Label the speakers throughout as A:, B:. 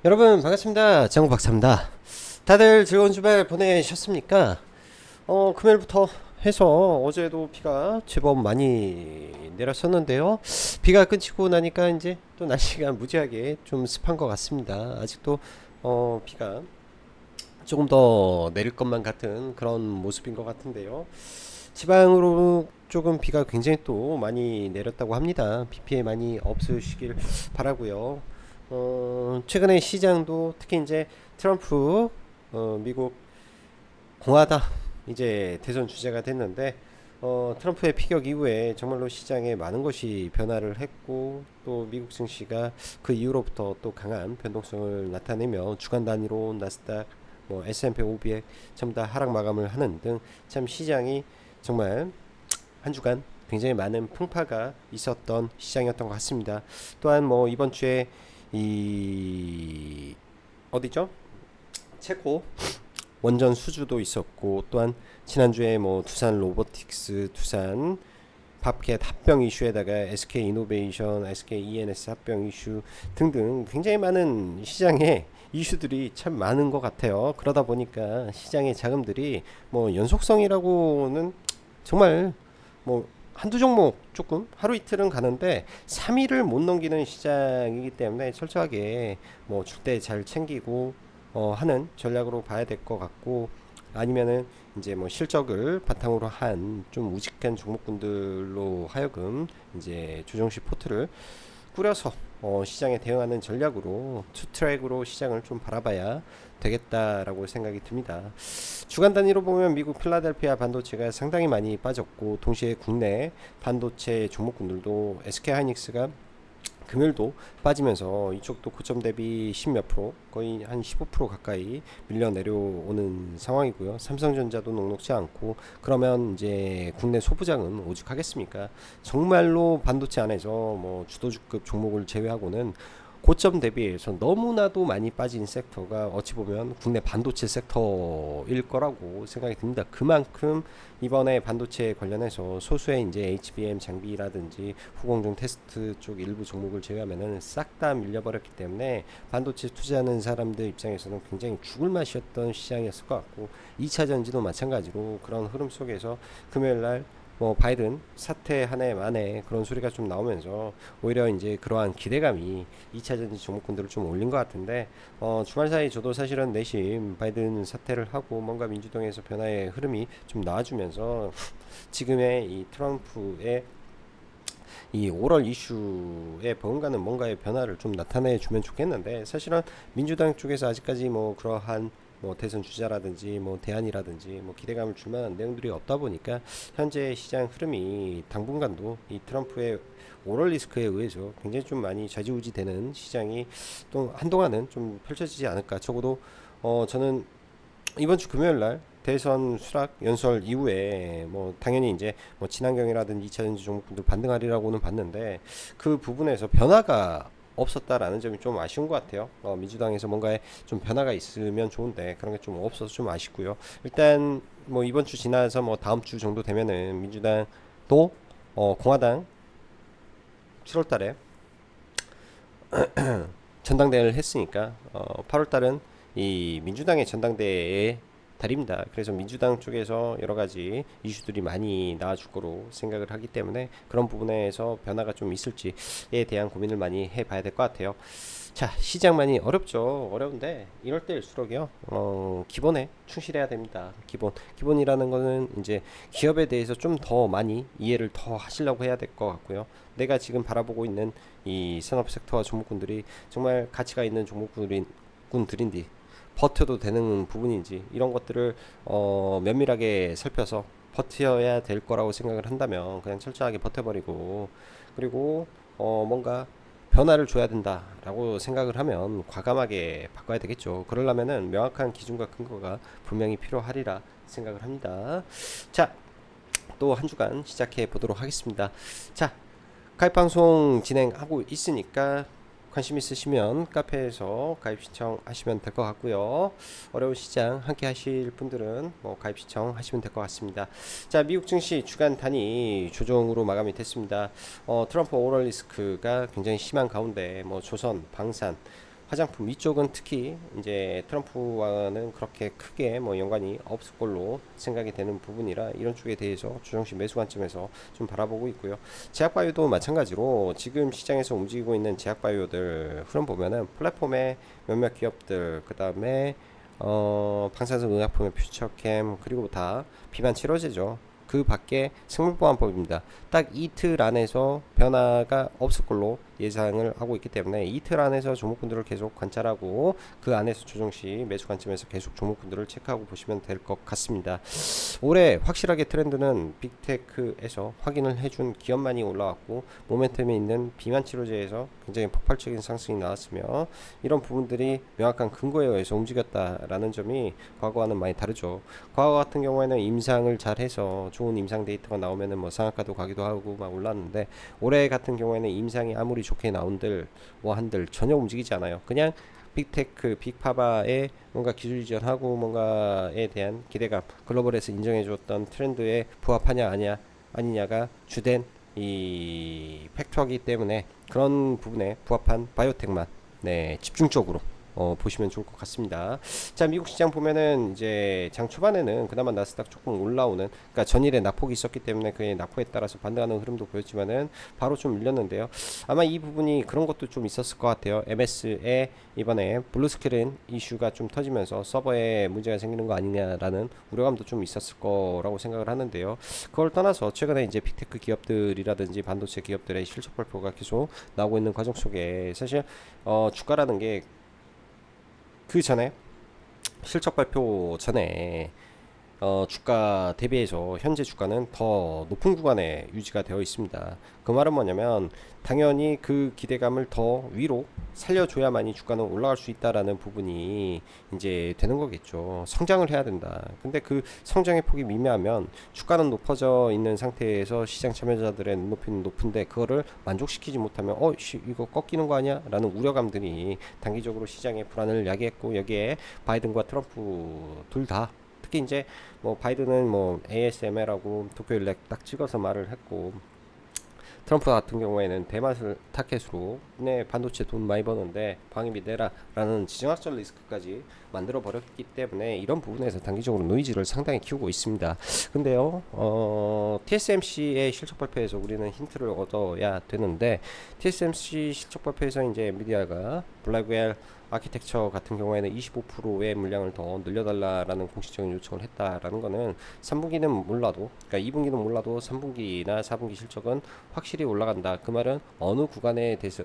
A: 여러분 반갑습니다. 장구 박사입니다. 다들 즐거운 주말 보내셨습니까? 금요일부터 해서 어제도 비가 제법 많이 내렸었는데요. 비가 그치고 나니까 이제 또 날씨가 무지하게 좀 습한 것 같습니다. 아직도 비가 조금 더 내릴 것만 같은 그런 모습인 것 같은데요. 지방으로 조금 비가 굉장히 또 많이 내렸다고 합니다. 비 피해 많이 없으시길 바라고요. 최근에 시장도 특히 이제 트럼프 미국 공화당 이제 대선 주자가 됐는데 트럼프의 피격 이후에 정말로 시장에 많은 것이 변화를 했고 또 미국 증시가 그 이후로부터 또 강한 변동성을 나타내며 주간 단위로 나스닥 뭐 S&P 500 전부 다 하락 마감을 하는 등 참 시장이 정말 한 주간 굉장히 많은 풍파가 있었던 시장이었던 것 같습니다. 또한 뭐 이번 주에 이 어디죠? 체코 원전 수주도 있었고 또한 지난주에 뭐 두산 로보틱스, 두산 팝켓 합병 이슈에다가 SK 이노베이션, SK ENS 합병 이슈 등등 굉장히 많은 시장에 이슈들이 참 많은 것 같아요. 그러다 보니까 시장의 자금들이 뭐 연속성이라고는 정말 뭐 한두 종목 조금 하루 이틀은 가는데 3일을 못 넘기는 시장이기 때문에 철저하게 뭐 줄 때 잘 챙기고 하는 전략으로 봐야 될 것 같고 아니면은 이제 뭐 실적을 바탕으로 한 좀 우직한 종목군들로 하여금 이제 조정식 포트를 꾸려서 시장에 대응하는 전략으로 투 트랙으로 시장을 좀 바라봐야 되겠다라고 생각이 듭니다. 주간 단위로 보면 미국 필라델피아 반도체가 상당히 많이 빠졌고 동시에 국내 반도체 종목군들도 SK 하이닉스가 금요일도 빠지면서 이쪽도 고점 대비 10몇 프로 거의 한 15% 가까이 밀려 내려오는 상황이고요. 삼성전자도 녹록지 않고 그러면 이제 국내 소부장은 오죽하겠습니까? 정말로 반도체 안에서 뭐 주도주급 종목을 제외하고는 고점 대비해서 너무나도 많이 빠진 섹터가 어찌 보면 국내 반도체 섹터일 거라고 생각이 듭니다. 그만큼 이번에 반도체 관련해서 소수의 이제 HBM 장비라든지 후공정 테스트 쪽 일부 종목을 제외하면은 싹 다 밀려버렸기 때문에 반도체 투자하는 사람들 입장에서는 굉장히 죽을 맛이었던 시장이었을 것 같고 2차 전지도 마찬가지로 그런 흐름 속에서 금요일 날 뭐 바이든 사태 한 해 만에 그런 소리가 좀 나오면서 오히려 이제 그러한 기대감이 2차 전지 종목군들을 좀 올린 것 같은데 주말 사이 저도 사실은 내심 바이든 사퇴를 하고 뭔가 민주당에서 변화의 흐름이 좀 나와주면서 지금의 이 트럼프의 이 오럴 이슈에 버금가는 뭔가의 변화를 좀 나타내 주면 좋겠는데 사실은 민주당 쪽에서 아직까지 뭐 그러한 뭐 대선 주자라든지 뭐 대안이라든지 뭐 기대감을 줄 만한 내용들이 없다 보니까 현재 시장 흐름이 당분간도 이 트럼프의 오럴 리스크에 의해서 굉장히 좀 많이 좌지우지되는 시장이 또 한동안은 좀 펼쳐지지 않을까. 적어도 저는 이번 주 금요일 날 대선 수락 연설 이후에 뭐 당연히 이제 뭐 친환경이라든지 2차전지 종목분들 반등하리라고는 봤는데 그 부분에서 변화가 없었다라는 점이 좀 아쉬운 것 같아요. 민주당에서 뭔가에 좀 변화가 있으면 좋은데 그런 게 좀 없어서 좀 아쉽고요. 일단 뭐 이번 주 지나서 뭐 다음 주 정도 되면은 민주당도 공화당 7월달에 전당대회를 했으니까 8월달은 이 민주당의 전당대회에 달입니다. 그래서 민주당 쪽에서 여러 가지 이슈들이 많이 나와줄 거로 생각을 하기 때문에 그런 부분에서 변화가 좀 있을지에 대한 고민을 많이 해봐야 될 것 같아요. 자, 시장 많이 어렵죠. 어려운데 이럴 때일수록요. 기본에 충실해야 됩니다. 기본이라는 거는 이제 기업에 대해서 좀 더 많이 이해를 더 하시려고 해야 될 것 같고요. 내가 지금 바라보고 있는 이 산업 섹터와 종목군들이 정말 가치가 있는 종목군들인지 버텨도 되는 부분인지 이런 것들을 면밀하게 살펴서 버텨야 될 거라고 생각을 한다면 그냥 철저하게 버텨버리고 그리고 뭔가 변화를 줘야 된다라고 생각을 하면 과감하게 바꿔야 되겠죠. 그러려면은 명확한 기준과 근거가 분명히 필요하리라 생각을 합니다. 자, 또 한 주간 시작해 보도록 하겠습니다. 자, 가입 방송 진행하고 있으니까 관심 있으시면 카페에서 가입 신청하시면 될 것 같고요. 어려운 시장 함께 하실 분들은 뭐 가입 신청하시면 될 것 같습니다. 자, 미국 증시 주간 단위 조정으로 마감이 됐습니다. 트럼프 오럴 리스크가 굉장히 심한 가운데 뭐 조선, 방산 화장품 이쪽은 특히 이제 트럼프와는 그렇게 크게 뭐 연관이 없을 걸로 생각이 되는 부분이라 이런 쪽에 대해서 주정시 매수 관점에서 좀 바라보고 있고요. 제약바이오도 마찬가지로 지금 시장에서 움직이고 있는 제약바이오들 흐름 보면은 플랫폼의 몇몇 기업들, 그 다음에 방사선 의약품의 퓨처캠, 그리고 다 비만 치료제죠. 그 밖에 생물보안법입니다. 딱 이틀 안에서 변화가 없을 걸로 예상을 하고 있기 때문에 이틀 안에서 종목군들을 계속 관찰하고 그 안에서 조정시 매수 관점에서 계속 종목군들을 체크하고 보시면 될 것 같습니다. 올해 확실하게 트렌드는 빅테크에서 확인을 해준 기업만이 올라왔고 모멘텀이 있는 비만 치료제에서 굉장히 폭발적인 상승이 나왔으며 이런 부분들이 명확한 근거에 의해서 움직였다라는 점이 과거와는 많이 다르죠. 과거 같은 경우에는 임상을 잘해서 좋은 임상 데이터가 나오면은 뭐 상한가도 가기도 하고 막 올랐는데 올해 같은 경우에는 임상이 아무리 좋게 나온들 뭐 한들 전혀 움직이지 않아요. 그냥 빅테크, 빅파바의 뭔가 기술 이전하고 뭔가에 대한 기대감, 글로벌에서 인정해줬던 트렌드에 부합하냐 아니냐가 주된 이 팩터이기 때문에 그런 부분에 부합한 바이오텍만 집중적으로 보시면 좋을 것 같습니다. 자, 미국 시장 보면은 이제 장 초반에는 그나마 나스닥 조금 올라오는, 그러니까 전일에 낙폭이 있었기 때문에 그의 낙폭에 따라서 반등하는 흐름도 보였지만은 바로 좀 밀렸는데요. 아마 이 부분이 그런 것도 좀 있었을 것 같아요. MS에 이번에 블루스크린 이슈가 좀 터지면서 서버에 문제가 생기는 거 아니냐라는 우려감도 좀 있었을 거라고 생각을 하는데요. 그걸 떠나서 최근에 이제 빅테크 기업들이라든지 반도체 기업들의 실적 발표가 계속 나오고 있는 과정 속에 사실 주가라는 게 그 전에 실적 발표 전에 주가 대비해서 현재 주가는 더 높은 구간에 유지가 되어 있습니다. 그 말은 뭐냐면 당연히 그 기대감을 더 위로 살려줘야만이 주가는 올라갈 수 있다라는 부분이 이제 되는 거겠죠. 성장을 해야 된다. 근데 그 성장의 폭이 미미하면 주가는 높아져 있는 상태에서 시장 참여자들의 눈높이는 높은데 그거를 만족시키지 못하면 이거 꺾이는 거 아니야? 라는 우려감들이 단기적으로 시장의 불안을 야기했고 여기에 바이든과 트럼프 둘 다 특히 이제 뭐 바이든은 뭐 ASML하고 도쿄일렉 딱 찍어서 말을 했고 트럼프 같은 경우에는 대마술 타켓으로 반도체 돈 많이 버는데 방위비 내라라는 지정학적 리스크까지 만들어 버렸기 때문에 이런 부분에서 단기적으로 노이즈를 상당히 키우고 있습니다. 근데요, TSMC의 실적 발표에서 우리는 힌트를 얻어야 되는데 TSMC 실적 발표에서 이제 엔비디아가 블랙웰 아키텍처 같은 경우에는 25%의 물량을 더 늘려달라라는 공식적인 요청을 했다라는 거는 3분기는 몰라도, 그러니까 2분기는 몰라도 3분기나 4분기 실적은 확실히 올라간다. 그 말은 어느 구간에 대해서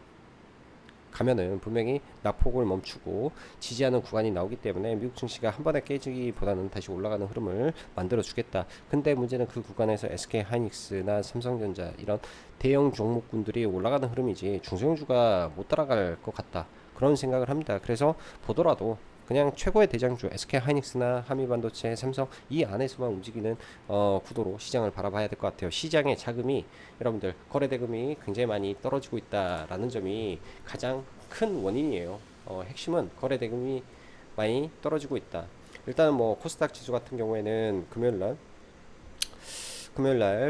A: 가면은 분명히 낙폭을 멈추고 지지하는 구간이 나오기 때문에 미국 증시가 한 번에 깨지기보다는 다시 올라가는 흐름을 만들어 주겠다. 근데 문제는 그 구간에서 SK 하이닉스나 삼성전자 이런 대형 종목군들이 올라가는 흐름이지 중소형주가 못 따라갈 것 같다. 그런 생각을 합니다. 그래서 보더라도 그냥 최고의 대장주 SK 하이닉스나 한미반도체, 삼성 이 안에서만 움직이는 구도로 시장을 바라봐야 될 것 같아요. 시장의 자금이 여러분들 거래 대금이 굉장히 많이 떨어지고 있다라는 점이 가장 큰 원인이에요. 핵심은 거래 대금이 많이 떨어지고 있다. 일단은 뭐 코스닥 지수 같은 경우에는 금요일날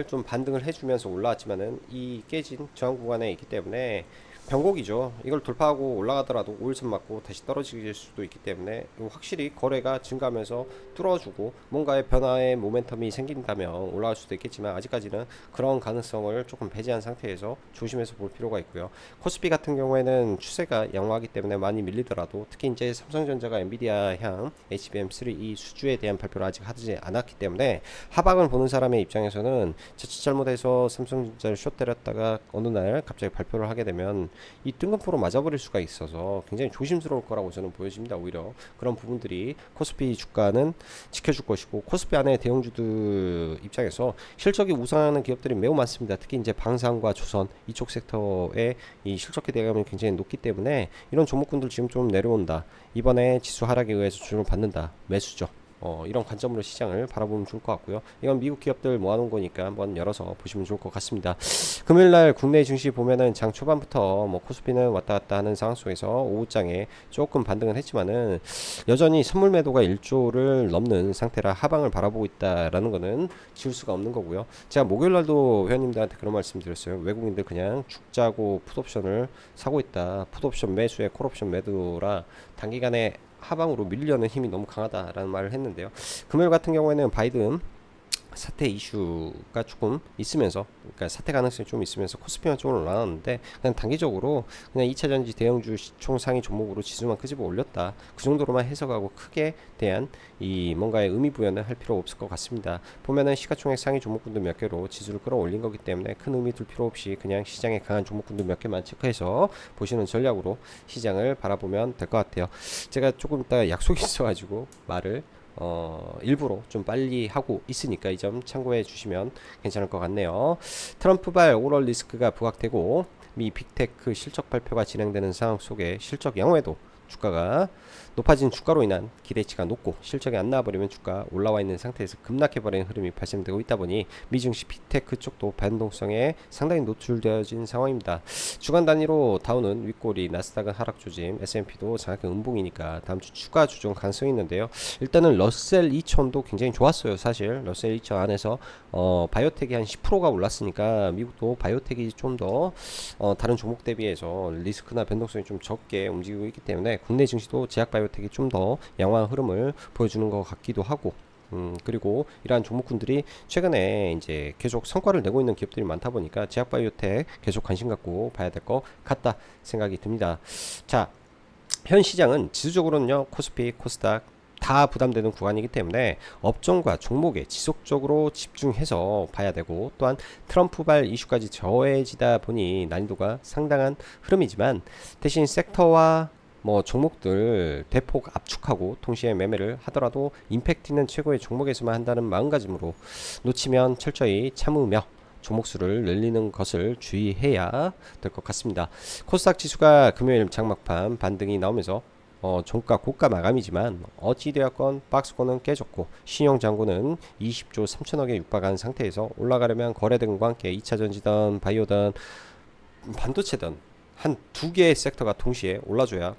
A: 좀 반등을 해주면서 올라왔지만은 이 깨진 저항 구간에 있기 때문에 변곡이죠. 이걸 돌파하고 올라가더라도 5일선 맞고 다시 떨어질 수도 있기 때문에 확실히 거래가 증가하면서 뚫어주고 뭔가의 변화의 모멘텀이 생긴다면 올라갈 수도 있겠지만 아직까지는 그런 가능성을 조금 배제한 상태에서 조심해서 볼 필요가 있고요. 코스피 같은 경우에는 추세가 양호하기 때문에 많이 밀리더라도 특히 이제 삼성전자가 엔비디아 향 HBM3 이 수주에 대한 발표를 아직 하지 않았기 때문에 하방을 보는 사람의 입장에서는 자칫 잘못해서 삼성전자를 숏 때렸다가 어느 날 갑자기 발표를 하게 되면 이 뜬금포로 맞아버릴 수가 있어서 굉장히 조심스러울 거라고 저는 보여집니다. 오히려 그런 부분들이 코스피 주가는 지켜줄 것이고 코스피 안에 대형주들 입장에서 실적이 우상하는 기업들이 매우 많습니다. 특히 이제 방산과 조선 이쪽 섹터의 이 실적 기대감이 굉장히 높기 때문에 이런 종목군들 지금 좀 내려온다. 이번에 지수 하락에 의해서 주춤을 받는다. 매수죠. 이런 관점으로 시장을 바라보면 좋을 것 같고요. 이건 미국 기업들 모아놓은 거니까 한번 열어서 보시면 좋을 것 같습니다. 금요일날 국내 증시 보면은 장 초반부터 뭐 코스피는 왔다 갔다 하는 상황 속에서 오후장에 조금 반등은 했지만은 여전히 선물 매도가 1조를 넘는 상태라 하방을 바라보고 있다라는 거는 지울 수가 없는 거고요. 제가 목요일날도 회원님들한테 그런 말씀 드렸어요. 외국인들 그냥 죽자고 풋옵션을 사고 있다. 풋옵션 매수에 콜옵션 매도라 단기간에 하방으로 밀려는 힘이 너무 강하다라는 말을 했는데요. 금요일 같은 경우에는 바이든 사태 이슈가 조금 있으면서, 그러니까 사태 가능성이 좀 있으면서 코스피만 좀 올라왔는데, 그냥 단기적으로 그냥 2차전지 대형주 총 상위 종목으로 지수만 끄집어 올렸다, 그 정도로만 해석하고 크게 대한 이 뭔가의 의미 부여는 할 필요 없을 것 같습니다. 보면은 시가총액 상위 종목군들 몇 개로 지수를 끌어올린 거기 때문에 큰 의미 둘 필요 없이 그냥 시장에 강한 종목군들 몇 개만 체크해서 보시는 전략으로 시장을 바라보면 될 것 같아요. 제가 조금 이따 약속이 있어가지고 말을 일부러 좀 빨리 하고 있으니까 이 점 참고해 주시면 괜찮을 것 같네요. 트럼프발 오럴 리스크가 부각되고 미 빅테크 실적 발표가 진행되는 상황 속에 실적 양호에도 주가가 높아진 주가로 인한 기대치가 높고 실적이 안 나와버리면 주가 올라와 있는 상태에서 급락해버리는 흐름이 발생되고 있다 보니 미증시 빅테크 쪽도 변동성에 상당히 노출되어진 상황입니다. 주간 단위로 다우는 윗꼬리, 나스닥은 하락 조짐, S&P도 장악형 음봉이니까 다음 주 추가 조정 가능성이 있는데요. 일단은 러셀 2000도 굉장히 좋았어요. 사실 러셀 2000 안에서 바이오텍이 한 10%가 올랐으니까 미국도 바이오텍이 좀 더 다른 종목 대비해서 리스크나 변동성이 좀 적게 움직이고 있기 때문에 국내 증시도 제약 바이오텍이 좀 더 양호한 흐름을 보여주는 것 같기도 하고, 그리고 이러한 종목군들이 최근에 이제 계속 성과를 내고 있는 기업들이 많다 보니까 제약 바이오텍 계속 관심 갖고 봐야 될 것 같다 생각이 듭니다. 자, 현 시장은 지수적으로는요, 코스피, 코스닥 다 부담되는 구간이기 때문에 업종과 종목에 지속적으로 집중해서 봐야 되고, 또한 트럼프발 이슈까지 더해지다 보니 난이도가 상당한 흐름이지만, 대신 섹터와 뭐 종목들 대폭 압축하고 동시에 매매를 하더라도 임팩트 있는 최고의 종목에서만 한다는 마음가짐으로 놓치면 철저히 참으며 종목 수를 늘리는 것을 주의해야 될 것 같습니다. 코스닥 지수가 금요일 장막판 반등이 나오면서 종가 고가 마감이지만 어찌되었건 박스권은 깨졌고 신용잔고는 20조 3천억에 육박한 상태에서 올라가려면 거래 등과 함께 2차전지든 바이오든 반도체든 한 두 개의 섹터가 동시에 올라줘야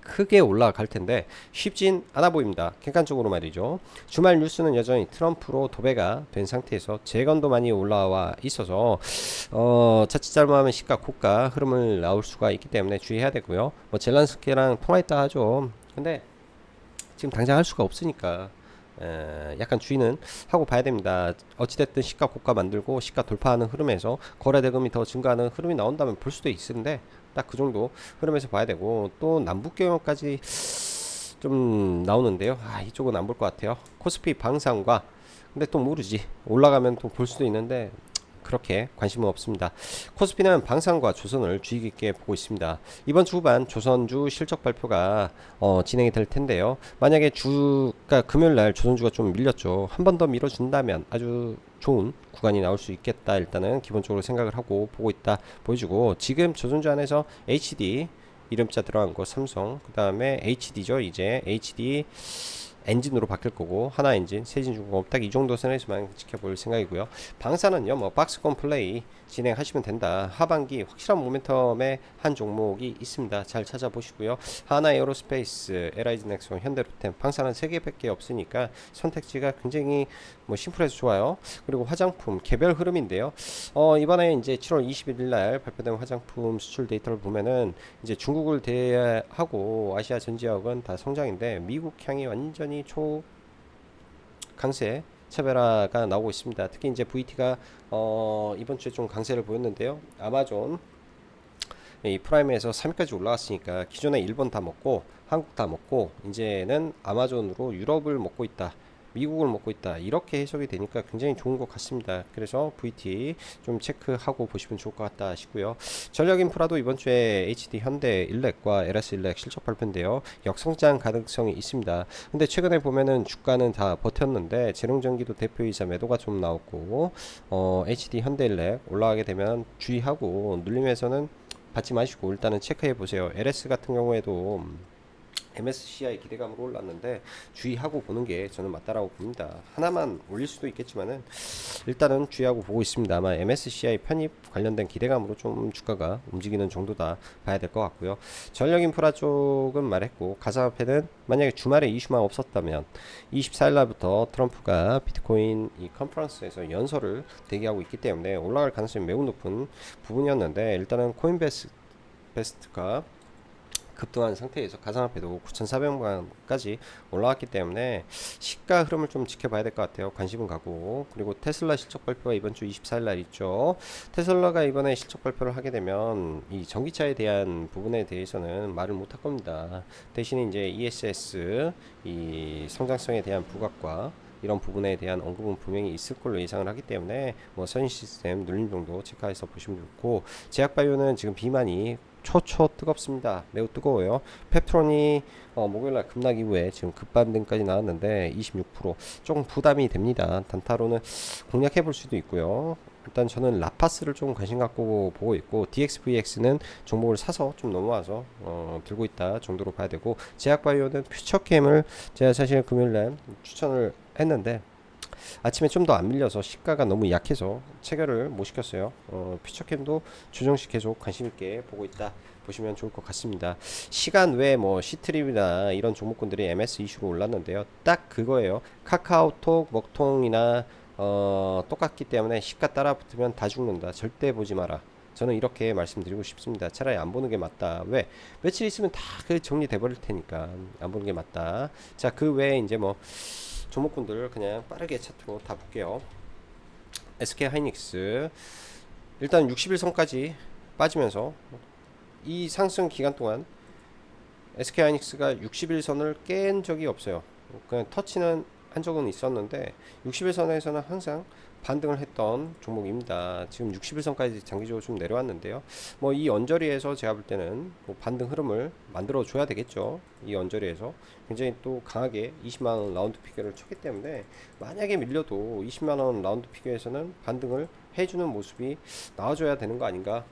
A: 크게 올라갈 텐데 쉽진 않아 보입니다. 객관적으로 말이죠. 주말 뉴스는 여전히 트럼프로 도배가 된 상태에서 재건도 많이 올라와 있어서 자칫 잘못하면 시가 고가 흐름을 나올 수가 있기 때문에 주의해야 되고요. 뭐 젤란스키랑 통화했다 하죠. 근데 지금 당장 할 수가 없으니까 약간 주의는 하고 봐야 됩니다. 어찌됐든 시가 고가 만들고 시가 돌파하는 흐름에서 거래 대금이 더 증가하는 흐름이 나온다면 볼 수도 있는데 딱 그 정도 흐름에서 봐야 되고, 또 남북 경협까지 좀 나오는데요. 이쪽은 안 볼 것 같아요. 코스피 방산과, 근데 또 모르지, 올라가면 또 볼 수도 있는데 그렇게 관심은 없습니다. 코스피는 방산과 조선을 주의 깊게 보고 있습니다. 이번 주 후반 조선주 실적 발표가 진행이 될 텐데요. 만약에 주가 금요일날 조선주가 좀 밀렸죠. 한 번 더 밀어준다면 아주 좋은 구간이 나올 수 있겠다, 일단은 기본적으로 생각을 하고 보고 있다 보여주고, 지금 조선주 안에서 HD 이름자 들어간 거 삼성, 그 다음에 HD죠. 이제 HD 엔진으로 바뀔 거고, 하나 엔진, 세진중공업 딱 이 정도 선에서만 지켜볼 생각이고요. 방사는요, 뭐 박스권 플레이 진행하시면 된다. 하반기 확실한 모멘텀의 한 종목이 있습니다. 잘 찾아보시고요. 하나 에어로스페이스, LIG 넥슨, 현대로템, 방사는 3개밖에 없으니까 선택지가 굉장히 뭐 심플해서 좋아요. 그리고 화장품 개별 흐름인데요. 이번에 이제 7월 21일 날 발표된 화장품 수출 데이터를 보면은 이제 중국을 대하고 아시아 전 지역은 다 성장인데 미국 향이 완전히 초 강세 차별화가 나오고 있습니다. 특히 이제 VT가 이번 주에 좀 강세를 보였는데요. 아마존 이 프라임에서 3위까지 올라왔으니까 기존에 일본 다 먹고 한국 다 먹고 이제는 아마존으로 유럽을 먹고 있다, 미국을 먹고 있다, 이렇게 해석이 되니까 굉장히 좋은 것 같습니다. 그래서 VT 좀 체크하고 보시면 좋을 것 같다 싶고요. 전력 인프라도 이번 주에 HD 현대 일렉과 LS 일렉 실적 발표인데요. 역성장 가능성이 있습니다. 근데 최근에 보면은 주가는 다 버텼는데 재룡전기도 대표이사 매도가 좀 나왔고, HD 현대 일렉 올라가게 되면 주의하고 눌림에서는 받지 마시고 일단은 체크해 보세요. LS 같은 경우에도 MSCI 기대감으로 올랐는데 주의하고 보는 게 저는 맞다라고 봅니다. 하나만 올릴 수도 있겠지만은 일단은 주의하고 보고 있습니다. 아마 MSCI 편입 관련된 기대감으로 좀 주가가 움직이는 정도다 봐야 될 것 같고요. 전력 인프라 쪽은 말했고, 가상화폐는 만약에 주말에 이슈만 없었다면 24일 날부터 트럼프가 비트코인 이 컨퍼런스에서 연설을 대기하고 있기 때문에 올라갈 가능성이 매우 높은 부분이었는데, 일단은 코인베스트가 급등한 상태에서 가상화폐도 9,400만까지 올라왔기 때문에 시가 흐름을 좀 지켜봐야 될 것 같아요. 관심은 가고. 그리고 테슬라 실적 발표가 이번 주 24일 날 있죠. 테슬라가 이번에 실적 발표를 하게 되면 이 전기차에 대한 부분에 대해서는 말을 못 할 겁니다. 대신에 이제 ESS 이 성장성에 대한 부각과 이런 부분에 대한 언급은 분명히 있을 걸로 예상을 하기 때문에 뭐 선인 시스템 눌림 정도 체크해서 보시면 좋고, 제약바이오는 지금 비만이 초초 뜨겁습니다. 매우 뜨거워요. 펩트론이 목요일날 급락 이후에 지금 급반등까지 나왔는데 26% 조금 부담이 됩니다. 단타로는 공략해 볼 수도 있고요. 일단 저는 라파스를 좀 관심 갖고 보고 있고, DXVX는 종목을 사서 좀 넘어와서 들고 있다 정도로 봐야 되고, 제약바이오는 퓨처캠을 제가 사실 금요일날 추천을 했는데 아침에 좀 더 안 밀려서 시가가 너무 약해서 체결을 못 시켰어요. 퓨처캠도 조정식 계속 관심 있게 보고 있다 보시면 좋을 것 같습니다. 시간 외에 뭐 시트립이나 이런 종목군들이 MS 이슈로 올랐는데요. 딱 그거예요. 카카오톡, 먹통이나 똑같기 때문에 시가 따라 붙으면 다 죽는다. 절대 보지 마라. 저는 이렇게 말씀드리고 싶습니다. 차라리 안 보는 게 맞다. 왜? 며칠 있으면 다 그 정리돼 버릴 테니까 안 보는 게 맞다. 자, 그 외에 이제 뭐 종목군들 그냥 빠르게 차트로 다 볼게요. SK 하이닉스 일단 60일선까지 빠지면서 이 상승 기간 동안 SK 하이닉스가 60일선을 깬 적이 없어요. 그냥 터치는 한 적은 있었는데 60일선에서는 항상 반등을 했던 종목입니다. 지금 60일선까지 장기적으로 좀 내려왔는데요. 뭐 이 언저리에서 제가 볼 때는 뭐 반등 흐름을 만들어 줘야 되겠죠. 이 언저리에서 굉장히 또 강하게 20만원 라운드 피겨를 쳤기 때문에 만약에 밀려도 20만원 라운드 피겨에서는 반등을 해주는 모습이 나와줘야 되는 거 아닌가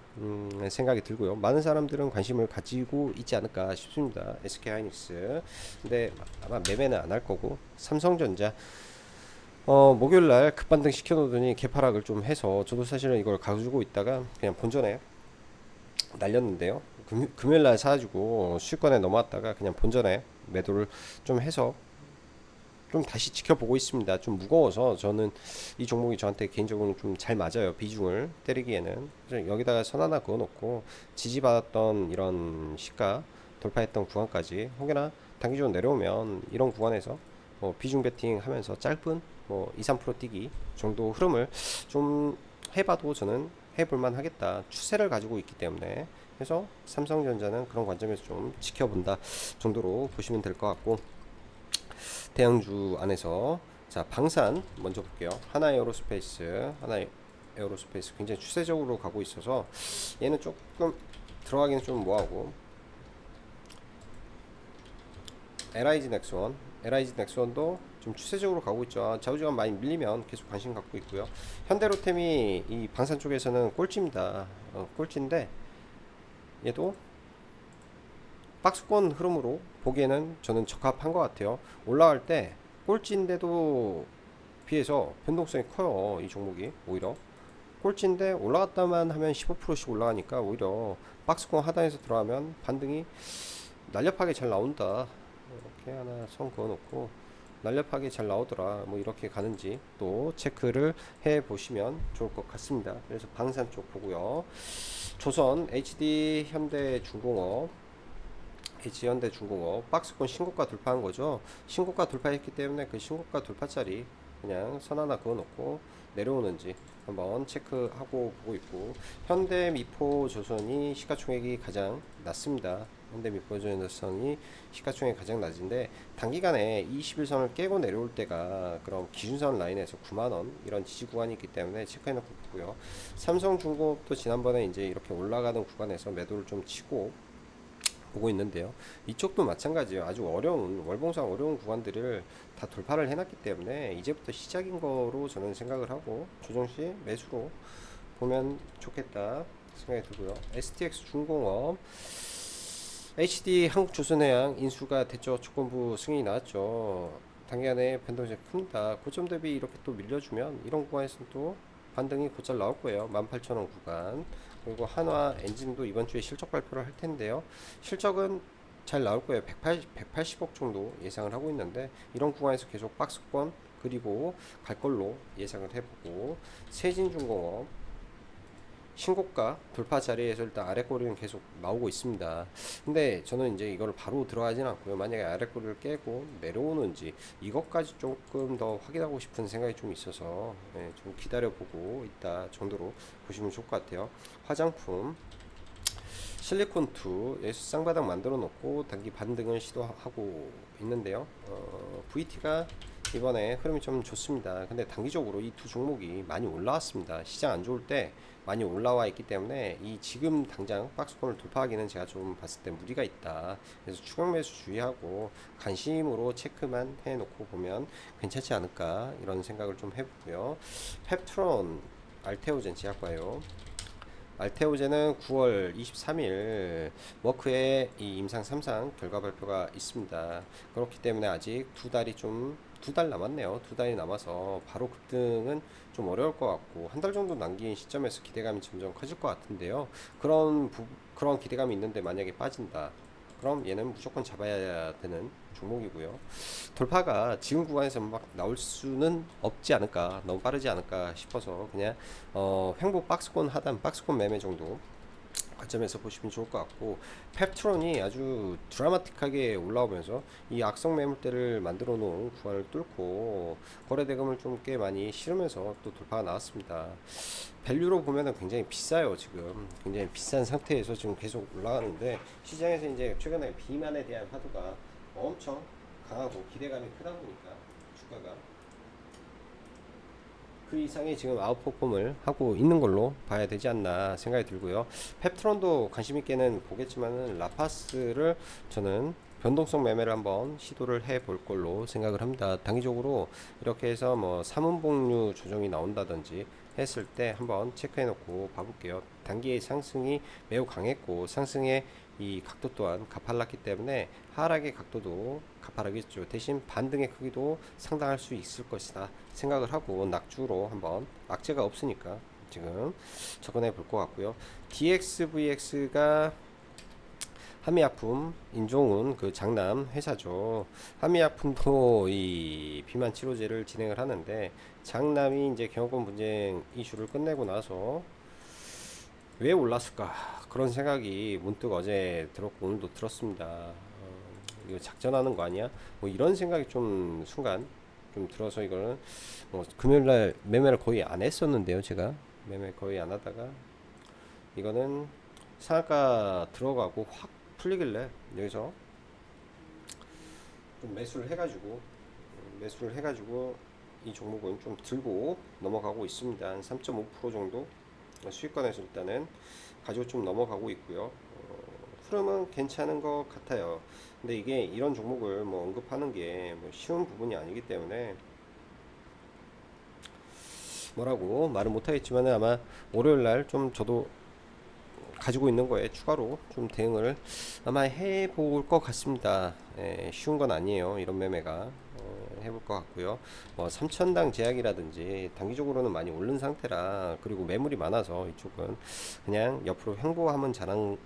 A: 생각이 들고요. 많은 사람들은 관심을 가지고 있지 않을까 싶습니다. SK 하이닉스. 근데 아마 매매는 안 할 거고, 삼성전자 목요일날 급반등 시켜놓더니 개파락을 좀 해서 저도 사실은 이걸 가지고 있다가 그냥 본전에 날렸는데요. 금요일날 사가지고 수익권에 넘어왔다가 그냥 본전에 매도를 좀 해서 좀 다시 지켜보고 있습니다. 좀 무거워서 저는 이 종목이 저한테 개인적으로 좀 잘 맞아요. 비중을 때리기에는. 여기다가 선 하나 그어놓고 지지받았던 이런 시가 돌파했던 구간까지 혹여나 단기적으로 내려오면 이런 구간에서 비중 베팅 하면서 짧은 뭐 2, 3% 뛰기 정도 흐름을 좀 해봐도 저는 해볼만 하겠다. 추세를 가지고 있기 때문에. 그래서 삼성전자는 그런 관점에서 좀 지켜본다 정도로 보시면 될 것 같고, 대형주 안에서 자, 방산 먼저 볼게요. 하나에어로스페이스 굉장히 추세적으로 가고 있어서 얘는 조금 들어가기는 좀 뭐하고, LIG 넥스원도 좀 추세적으로 가고 있죠. 좌우지간 많이 밀리면 계속 관심 갖고 있고요. 현대로템이 이 방산 쪽에서는 꼴찌입니다. 꼴찌인데 얘도 박스권 흐름으로 보기에는 저는 적합한 것 같아요. 올라갈 때 꼴찌인데도 비해서 변동성이 커요. 이 종목이 오히려 꼴찌인데 올라갔다만 하면 15%씩 올라가니까 오히려 박스권 하단에서 들어가면 반등이 날렵하게 잘 나온다. 이렇게 하나 선 그어놓고 날렵하게 잘 나오더라. 뭐 이렇게 가는지 또 체크를 해 보시면 좋을 것 같습니다. 그래서 방산 쪽 보고요. 조선, HD현대중공업 박스권 신고가 돌파한 거죠. 신고가 돌파했기 때문에 그 신고가 돌파짜리 그냥 선 하나 그어놓고 내려오는지 한번 체크하고 보고 있고, 현대미포조선이 시가총액이 가장 낮습니다. 현대미포조선이 시가총액이 가장 낮은데 단기간에 21선을 깨고 내려올 때가 그럼 기준선 라인에서 9만원 이런 지지 구간이 있기 때문에 체크해놓고 있고요. 삼성중공업도 지난번에 이제 이렇게 올라가는 구간에서 매도를 좀 치고 보고 있는데요. 이쪽도 마찬가지예요. 아주 어려운 월봉상 어려운 구간들을 다 돌파를 해놨기 때문에 이제부터 시작인 거로 저는 생각을 하고 조정시 매수로 보면 좋겠다 생각이 들고요. STX 중공업 HD 한국조선해양 인수가 됐죠. 조건부 승인이 나왔죠. 단기간에 변동성이 큽니다. 고점 대비 이렇게 또 밀려주면 이런 구간에서는 또 반등이 곧잘 나올 거예요. 18,000원 구간. 그리고 한화 엔진도 이번 주에 실적 발표를 할 텐데요. 실적은 잘 나올 거예요. 180억 정도 예상을 하고 있는데 이런 구간에서 계속 박스권 그리고 갈 걸로 예상을 해보고, 세진중공업 신고가 돌파 자리에서 일단 아래 꼬리는 계속 나오고 있습니다. 근데 저는 이제 이거를 바로 들어가진 않고요. 만약에 아래 꼬리를 깨고 내려오는지 이것까지 조금 더 확인하고 싶은 생각이 좀 있어서 좀 기다려보고 있다 정도로 보시면 좋을 것 같아요. 화장품 실리콘2 여기서 쌍바닥 만들어 놓고 단기 반등을 시도하고 있는데요. VT가 이번에 흐름이 좀 좋습니다. 근데 단기적으로 이 두 종목이 많이 올라왔습니다. 시장 안 좋을 때 많이 올라와 있기 때문에 이 지금 당장 박스권을 돌파하기는 제가 좀 봤을 때 무리가 있다. 그래서 추격 매수 주의하고 관심으로 체크만 해놓고 보면 괜찮지 않을까 이런 생각을 좀 해보고요. 펩트론 알테오젠 제약바이오 알테오제는 9월 23일 머크의 이 임상 3상 결과 발표가 있습니다. 그렇기 때문에 아직 두 달 남았네요. 두 달이 남아서 바로 급등은 좀 어려울 것 같고 한 달 정도 남긴 시점에서 기대감이 점점 커질 것 같은데요. 그런 기대감이 있는데 만약에 빠진다. 그럼 얘는 무조건 잡아야 되는 종목이고요. 돌파가 지금 구간에서 막 나올 수는 없지 않을까, 너무 빠르지 않을까 싶어서 그냥 횡보 박스권 하단 박스권 매매 정도 관점에서 보시면 좋을 것 같고, 펩트론이 아주 드라마틱하게 올라오면서 이 악성 매물대를 만들어 놓은 구간을 뚫고 거래대금을 좀 꽤 많이 실으면서 또 돌파가 나왔습니다. 밸류로 보면은 굉장히 비싸요. 지금 굉장히 비싼 상태에서 지금 계속 올라가는데 시장에서 이제 최근에 비만에 대한 화두가 엄청 강하고 기대감이 크다 보니까 주가가 그 이상의 지금 아웃퍼폼을 하고 있는 걸로 봐야 되지 않나 생각이 들고요. 펩트론도 관심 있게는 보겠지만은 라파스를 저는 변동성 매매를 한번 시도를 해 볼 걸로 생각을 합니다. 단기적으로 이렇게 해서 뭐 삼은봉류 조정이 나온다든지 했을 때 한번 체크해 놓고 봐볼게요. 단기의 상승이 매우 강했고 상승의 이 각도 또한 가팔랐기 때문에 하락의 각도도 가팔하겠죠. 대신 반등의 크기도 상당할 수 있을 것이다 생각을 하고 낙주로 한번, 악재가 없으니까 지금 접근해 볼 것 같고요. DXVX가 한미약품 인종은 그 장남 회사죠. 한미약품도 이 비만 치료제를 진행을 하는데 장남이 이제 경영권 분쟁 이슈를 끝내고 나서 왜 올랐을까 그런 생각이 문득 어제 들었고 오늘도 들었습니다. 이거 작전하는 거 아니야? 뭐 이런 생각이 좀 순간 좀 들어서 이거는 뭐 금요일날 매매를 거의 안 했었는데요. 제가 매매 거의 안 하다가 이거는 상한가 들어가고 확 풀리길래 여기서 좀 매수를 해가지고 이 종목은 좀 들고 넘어가고 있습니다. 한 3.5% 정도 수익권에서 일단은 가지고 좀 넘어가고 있고요. 흐름은 괜찮은 것 같아요. 근데 이게 이런 종목을 뭐 언급하는 게 뭐 쉬운 부분이 아니기 때문에 뭐라고 말은 못하겠지만 아마 월요일날 좀 저도 가지고 있는 거에 추가로 좀 대응을 아마 해볼 것 같습니다. 쉬운 건 아니에요. 이런 매매가 해볼 것 같고요. 뭐 3천당 제약이라든지 단기적으로는 많이 오른 상태라, 그리고 매물이 많아서 이쪽은 그냥 옆으로 횡보하면 잘하는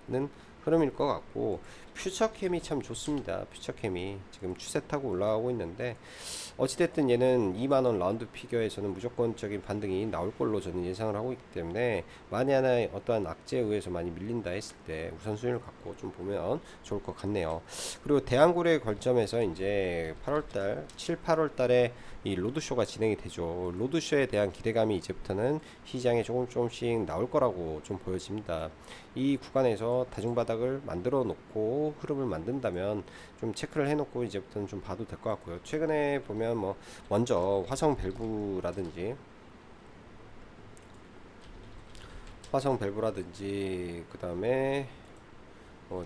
A: 흐름일 것 같고, 퓨처캠이 참 좋습니다. 퓨처캠이 지금 추세 타고 올라가고 있는데 어찌됐든 얘는 2만원 라운드 피겨에서는 무조건적인 반등이 나올 걸로 저는 예상을 하고 있기 때문에 만에 하나 어떠한 악재에 의해서 많이 밀린다 했을 때 우선순위를 갖고 좀 보면 좋을 것 같네요. 그리고 대한고래 걸점에서 이제 8월달 7, 8월달에 이 로드쇼가 진행이 되죠. 로드쇼에 대한 기대감이 이제부터는 시장에 조금씩 나올 거라고 좀 보여집니다. 이 구간에서 다중바닥을 만들어 놓고 흐름을 만든다면 좀 체크를 해놓고 이제부터는 좀 봐도 될 것 같고요. 최근에 보면 뭐 먼저 화성 밸브라든지 그 다음에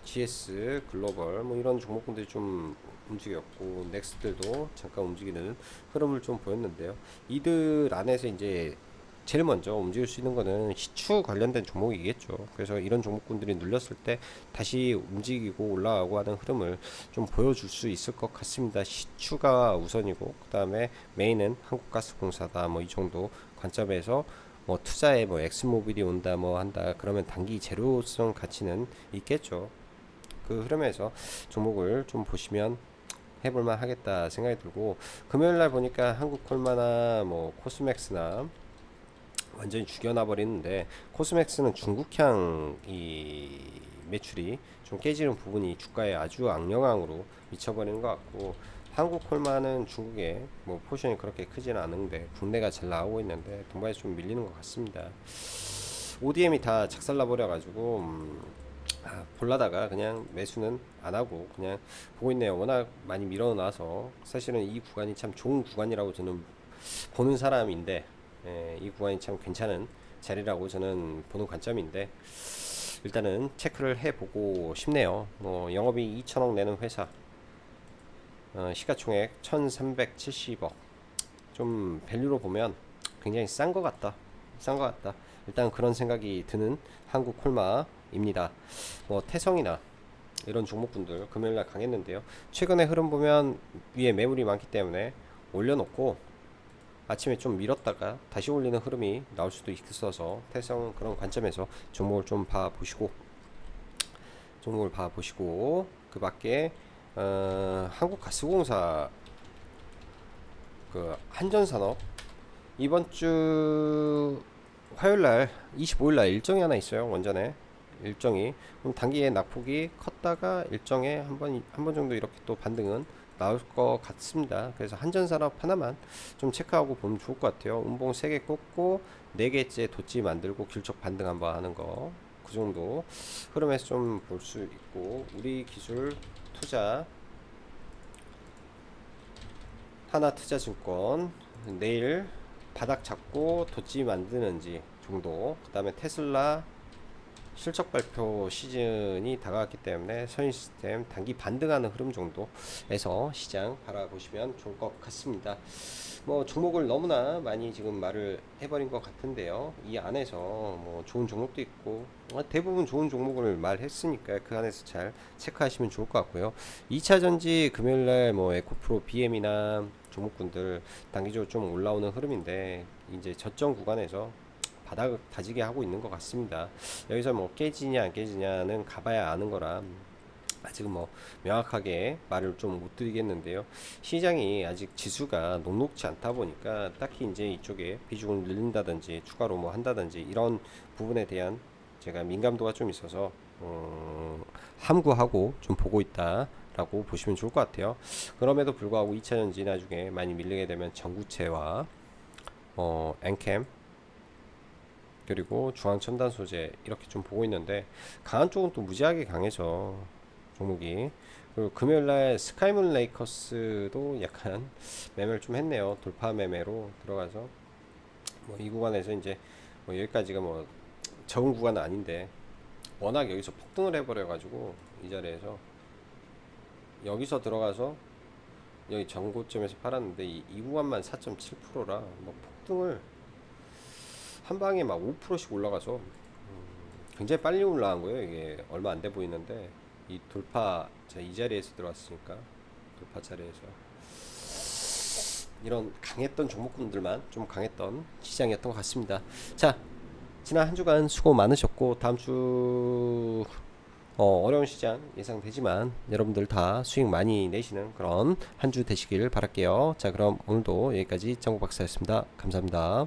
A: GS 글로벌 뭐 이런 종목군들이 좀 움직였고 넥스트도 잠깐 움직이는 흐름을 좀 보였는데요. 이들 안에서 이제 제일 먼저 움직일 수 있는 거는 시추 관련된 종목이겠죠. 그래서 이런 종목군들이 눌렸을 때 다시 움직이고 올라가고 하는 흐름을 좀 보여줄 수 있을 것 같습니다. 시추가 우선이고 그 다음에 메인은 한국가스공사다 뭐 이 정도 관점에서 뭐 투자에 뭐 엑스모빌이 온다 뭐 한다 그러면 단기 재료성 가치는 있겠죠. 그 흐름에서 종목을 좀 보시면 해볼만 하겠다 생각이 들고, 금요일날 보니까 한국콜마나 뭐 코스맥스나 완전히 죽여놔 버리는데, 코스맥스는 중국향 이 매출이 좀 깨지는 부분이 주가에 아주 악영향으로 미쳐버리는 것 같고, 한국콜마는 중국에 뭐 포션이 그렇게 크지는 않은데 국내가 잘 나오고 있는데 동반에 좀 밀리는 것 같습니다. ODM이 다 작살나 버려 가지고 볼라다가 그냥 매수는 안 하고 그냥 보고 있네요. 워낙 많이 밀어놔서 사실은 이 구간이 참 좋은 구간이라고 저는 보는 사람인데, 이 구간이 참 괜찮은 자리라고 저는 보는 관점인데, 일단은 체크를 해보고 싶네요. 뭐 영업이 2천억 내는 회사, 시가총액 1370억, 좀 밸류로 보면 굉장히 싼 것 같다, 싼 것 같다, 일단 그런 생각이 드는 한국콜마입니다. 뭐 태성이나 이런 종목군들 금요일날 강했는데요, 최근에 흐름 보면 위에 매물이 많기 때문에 올려놓고 아침에 좀 밀었다가 다시 올리는 흐름이 나올 수도 있어서, 태성은 그런 관점에서 종목을 좀 봐보시고, 그 밖에 한국가스공사, 그 한전산업 이번 주 화요일날 25일날 일정이 하나 있어요. 원전에 일정이, 그럼 단기에 낙폭이 컸다가 일정에 한 번 정도 이렇게 또 반등은 나올 것 같습니다. 그래서 한전산업 하나만 좀 체크하고 보면 좋을 것 같아요. 음봉 3개 꽂고 4개째 돛지 만들고 길적 반등 한번 하는 거, 그 정도 흐름에서 좀 볼 수 있고, 우리 기술 투자 하나투자증권 내일 바닥 잡고 돛지 만드는지 정도, 그 다음에 테슬라 실적 발표 시즌이 다가왔기 때문에 선인시스템 단기 반등하는 흐름 정도에서 시장 바라보시면 좋을 것 같습니다. 뭐 종목을 너무나 많이 지금 말을 해버린 것 같은데요, 이 안에서 뭐 좋은 종목도 있고 대부분 좋은 종목을 말했으니까 그 안에서 잘 체크하시면 좋을 것 같고요. 2차전지 금요일날 뭐 에코프로 BM이나 종목군들 단기적으로 좀 올라오는 흐름인데, 이제 저점 구간에서 바닥을 다지게 하고 있는 것 같습니다. 여기서 뭐 깨지냐 안 깨지냐는 가봐야 아는 거라 아직은 뭐 명확하게 말을 좀 못 드리겠는데요, 시장이 아직 지수가 녹록지 않다 보니까 딱히 이제 이쪽에 비중을 늘린다든지 추가로 뭐 한다든지 이런 부분에 대한 제가 민감도가 좀 있어서 함구하고 좀 보고 있다 라고 보시면 좋을 것 같아요. 그럼에도 불구하고 2차전지 나중에 많이 밀리게 되면 전구체와 엔캠 그리고 중앙첨단 소재 이렇게 좀 보고 있는데, 강한 쪽은 또 무지하게 강해져 종목이. 그리고 금요일날 스카이문 레이커스도 약간 매매를 좀 했네요. 돌파 매매로 들어가서 뭐 이 구간에서 이제 뭐 여기까지가 뭐 적은 구간은 아닌데, 워낙 여기서 폭등을 해버려 가지고 이 자리에서 여기서 들어가서 여기 전고점에서 팔았는데 이 구간만 4.7%라 뭐 폭등을 한 방에 막 5%씩 올라가서 굉장히 빨리 올라간 거예요. 이게 얼마 안 돼 보이는데 이 돌파, 자, 이 자리에서 들어왔으니까 돌파 자리에서 이런 강했던 종목군들만 좀 강했던 시장이었던 것 같습니다. 자, 지난 한 주간 수고 많으셨고, 다음 주 어려운 시장 예상되지만 여러분들 다 수익 많이 내시는 그런 한 주 되시길 바랄게요. 자, 그럼 오늘도 여기까지 정국박사였습니다. 감사합니다.